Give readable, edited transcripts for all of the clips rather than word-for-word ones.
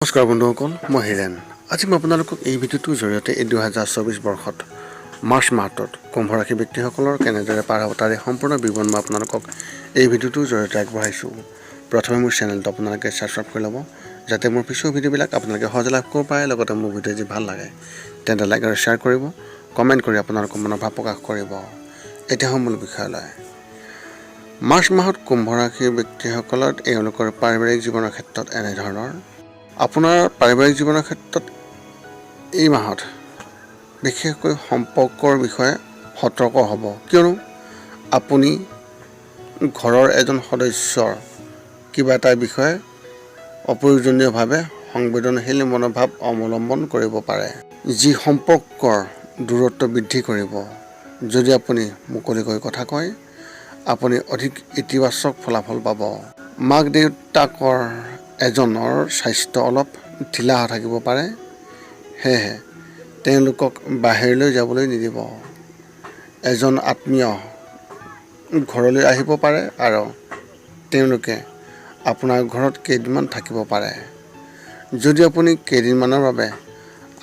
নমস্কাৰ বন্ধুসকল, মই হিৰেণ। আজি মই আপোনালোকক এই ভিডিঅ'টোৰ জৰিয়তে এই 2024 বৰ্ষত মাৰ্চ মাহটোত কুম্ভ ৰাশি ব্যক্তিসকলৰ কেনেদৰে পাৰ হ'ব তাৰে সম্পূৰ্ণ বিৱৰণ মই আপোনালোকক এই ভিডিঅ'টোৰ জৰিয়তে আগবঢ়াইছোঁ। প্ৰথমে মোৰ চেনেলটো আপোনালোকে ছাবস্ক্ৰাইব কৰি ল'ব, যাতে মোৰ পিছৰ ভিডিঅ'বিলাক আপোনালোকে সহজে লাভ কৰিব পাৰে। লগতে মোৰ ভিডিঅ' যদি ভাল লাগে তেন্তে লাইক আৰু শ্বেয়াৰ কৰিব, কমেণ্ট কৰি আপোনালোকৰ মনৰ ভাৱ প্ৰকাশ কৰিব। এতিয়া মূল বিষয়লৈ। মাৰ্চ মাহত কুম্ভ ৰাশিৰ ব্যক্তিসকলৰ এওঁলোকৰ পাৰিবাৰিক জীৱনৰ ক্ষেত্ৰত এনেধৰণৰ। আপোনাৰ পাৰিবাৰিক জীৱনৰ ক্ষেত্ৰত এই মাহত বিশেষকৈ সম্পৰ্কৰ বিষয়ে সতৰ্ক হ'ব, কিয়নো আপুনি ঘৰৰ এজন সদস্যৰ কিবা এটা বিষয়ে অপ্ৰয়োজনীয়ভাৱে সংবেদনশীল মনোভাৱ অৱলম্বন কৰিব পাৰে, যি সম্পৰ্কৰ দূৰত্ব বৃদ্ধি কৰিব। যদি আপুনি মুকলিকৈ কথা কয়, আপুনি অধিক ইতিবাচক ফলাফল পাব। মাক দেউতাকৰ এজনৰ স্বাস্থ্য অলপ ঢিলা হৈ থাকিব পাৰে, সেয়েহে তেওঁলোকক বাহিৰলৈ যাবলৈ নিদিব। এজন আত্মীয় ঘৰলৈ আহিব পাৰে আৰু তেওঁলোকে আপোনাৰ ঘৰত কেইদিনমান থাকিব পাৰে। যদি আপুনি কেইদিনমানৰ বাবে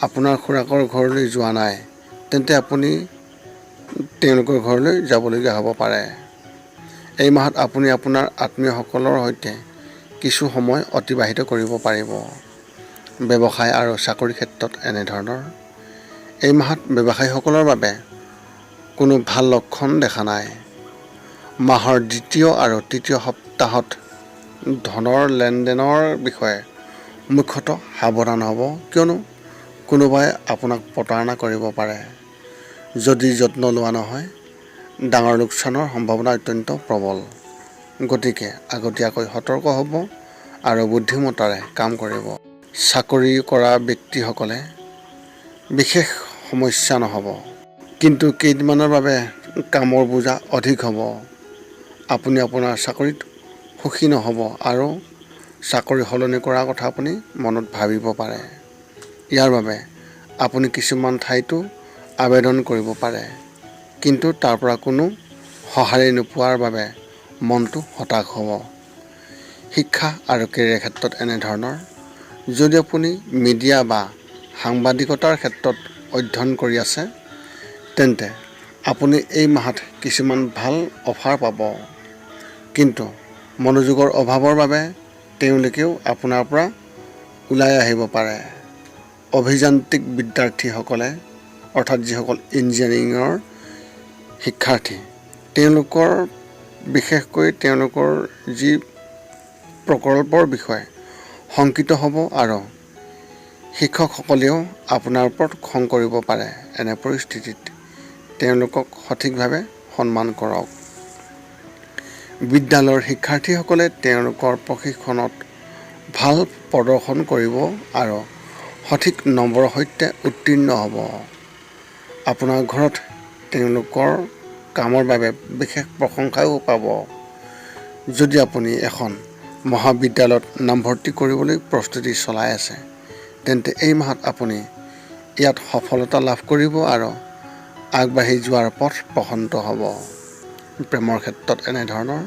আপোনাৰ খুৰাকৰ ঘৰলৈ যোৱা নাই, তেন্তে আপুনি তেওঁলোকৰ ঘৰলৈ যাবলগীয়া হ'ব পাৰে। এই মাহত আপুনি আপোনাৰ আত্মীয়সকলৰ সৈতে কিছু সময় অতিবাহিত কৰিব পাৰিব। ব্যৱসায় আৰু চাকৰিৰ ক্ষেত্ৰত এনেধৰণৰ। এই মাহত ব্যৱসায়ীসকলৰ বাবে কোনো ভাল লক্ষণ দেখা নাই। মাহৰ দ্বিতীয় আৰু তৃতীয় সপ্তাহত ধনৰ লেনদেনৰ বিষয়ে মুখ্যতঃ সাৱধান হ'ব, কিয়নো কোনোবাই আপোনাক প্ৰতাৰণা কৰিব পাৰে। যদি যত্ন লোৱা নহয়, ডাঙৰ লোকচানৰ সম্ভাৱনা অত্যন্ত প্ৰবল। গতিকে আগতীয়াকৈ সতৰ্ক হ'ব আৰু বুদ্ধিমত্তাৰে কাম কৰিব। চাকৰি কৰা ব্যক্তিসকলে বিশেষ সমস্যা নহ'ব, কিন্তু কেইদিনমানৰ বাবে কামৰ বোজা অধিক হ'ব। আপুনি আপোনাৰ চাকৰিত সুখী নহ'ব আৰু চাকৰি সলনি কৰাৰ কথা আপুনি মনত ভাবিব পাৰে। ইয়াৰ বাবে আপুনি কিছুমান ঠাইতো আবেদন কৰিব পাৰে, কিন্তু তাৰ পৰা কোনো সঁহাৰি নোপোৱাৰ বাবে মনটো হতাশ হ'ব। শিক্ষা আৰু কেৰিয়াৰ ক্ষেত্ৰত এনেধৰণৰ। যদি আপুনি মিডিয়া বা সাংবাদিকতাৰ ক্ষেত্ৰত অধ্যয়ন কৰি আছে, তেন্তে আপুনি এই মাহত কিছুমান ভাল অফাৰ পাব, কিন্তু মনোযোগৰ অভাৱৰ বাবে তেওঁলোকেও আপোনাৰ পৰা ওলাই আহিব পাৰে। অভিযান্ত্ৰিক বিদ্যাৰ্থীসকলে, অৰ্থাৎ যিসকল ইঞ্জিনিয়াৰিঙৰ শিক্ষাৰ্থী, তেওঁলোকৰ বিশেষকৈ তেওঁলোকৰ যি প্ৰকল্পৰ বিষয়ে শংকিত হ'ব আৰু শিক্ষকসকলেও আপোনাৰ ওপৰত খং কৰিব পাৰে। এনে পৰিস্থিতিত তেওঁলোকক সঠিকভাৱে সন্মান কৰক। বিদ্যালয়ৰ শিক্ষাৰ্থীসকলে তেওঁলোকৰ প্ৰশিক্ষণত ভাল প্ৰদৰ্শন কৰিব আৰু সঠিক নম্বৰৰ সৈতে উত্তীৰ্ণ হ'ব। আপোনাৰ ঘৰত তেওঁলোকৰ কামৰ বাবে বিশেষ প্ৰশংসাও পাব। যদি আপুনি এখন মহাবিদ্যালয়ত নামভৰ্তি কৰিবলৈ প্ৰস্তুতি চলাই আছে, তেন্তে এই মাহত আপুনি ইয়াত সফলতা লাভ কৰিব আৰু আগবাঢ়ি যোৱাৰ পথ প্ৰশস্ত হ'ব। প্ৰেমৰ ক্ষেত্ৰত এনেধৰণৰ।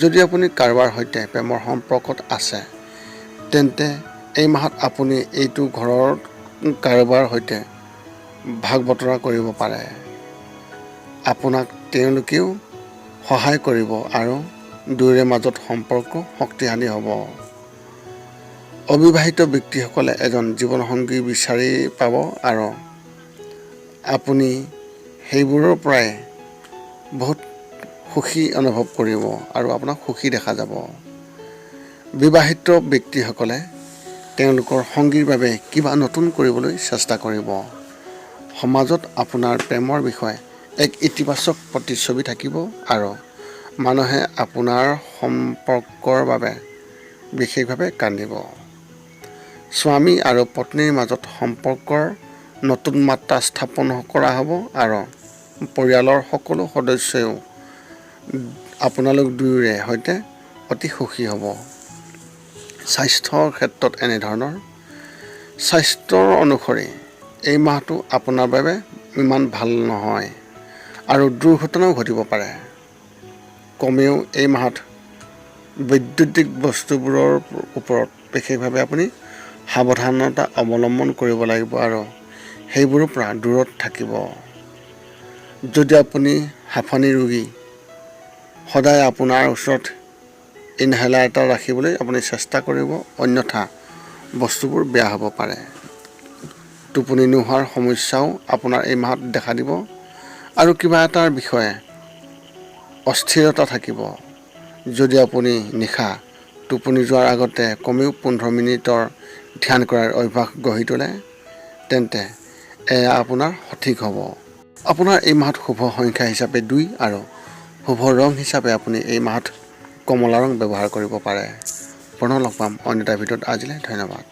যদি আপুনি কাৰোবাৰ সৈতে প্ৰেমৰ সম্পৰ্কত আছে, তেন্তে এই মাহত আপুনি এইটো ঘৰৰ কাৰোবাৰ সৈতে ভাগ বতৰা কৰিব পাৰে। আপোনাক তেওঁলোকেও সহায় কৰিব আৰু দুয়োৰে মাজত সম্পৰ্ক শক্তিশালী হ'ব। অবিবাহিত ব্যক্তিসকলে এজন জীৱনসংগী বিচাৰি পাব আৰু আপুনি সেইবোৰৰ পৰাই বহুত সুখী অনুভৱ কৰিব আৰু আপোনাক সুখী দেখা যাব। বিবাহিত ব্যক্তিসকলে তেওঁলোকৰ সংগীৰ বাবে কিবা নতুন কৰিবলৈ চেষ্টা কৰিব। সমাজত আপোনাৰ প্ৰেমৰ বিষয়ে এক ইতিবাচক প্ৰতিচ্ছবি থাকিব আৰু মানুহে আপোনাৰ সম্পৰ্কৰ বাবে বিশেষভাৱে কান্দিব। স্বামী আৰু পত্নীৰ মাজত সম্পৰ্কৰ নতুন মাত্ৰা স্থাপন কৰা হ'ব আৰু পৰিয়ালৰ সকলো সদস্যও আপোনালোক দুয়োৰে সৈতে অতি সুখী হ'ব। স্বাস্থ্যৰ ক্ষেত্ৰত এনেধৰণৰ। স্বাস্থ্যৰ অনুসৰি এই মাহটো আপোনাৰ বাবে ইমান ভাল নহয় আৰু দুৰ্ঘটনাও ঘটিব পাৰে। কমেও এই মাহত বৈদ্যুতিক বস্তুবোৰৰ ওপৰত বিশেষভাৱে আপুনি সাৱধানতা অৱলম্বন কৰিব লাগিব আৰু সেইবোৰৰ পৰা দূৰত থাকিব। যদি আপুনি হাঁফানি ৰোগী, সদায় আপোনাৰ ওচৰত ইনহেলাৰ এটা ৰাখিবলৈ আপুনি চেষ্টা কৰিব, অন্যথা বস্তুবোৰ বেয়া হ'ব পাৰে। টোপনি নোহোৱাৰ সমস্যাও আপোনাৰ এই মাহত দেখা দিব আৰু কিবা এটাৰ বিষয়ে অস্থিৰতা থাকিব। যদি আপুনি নিশা টোপনি যোৱাৰ আগতে কমেও 15 মিনিটৰ ধ্যান কৰাৰ অভ্যাস গঢ়ি তোলে, তেন্তে এয়া আপোনাৰ সঠিক হ'ব। আপোনাৰ এই মাহত শুভ সংখ্যা হিচাপে 2 আৰু শুভ ৰং হিচাপে আপুনি এই মাহত কমলা ৰং ব্যৱহাৰ কৰিব পাৰে। পুনৰ লগ পাম অন্য এটা ভিডিঅ'ত। আজিলৈ ধন্যবাদ।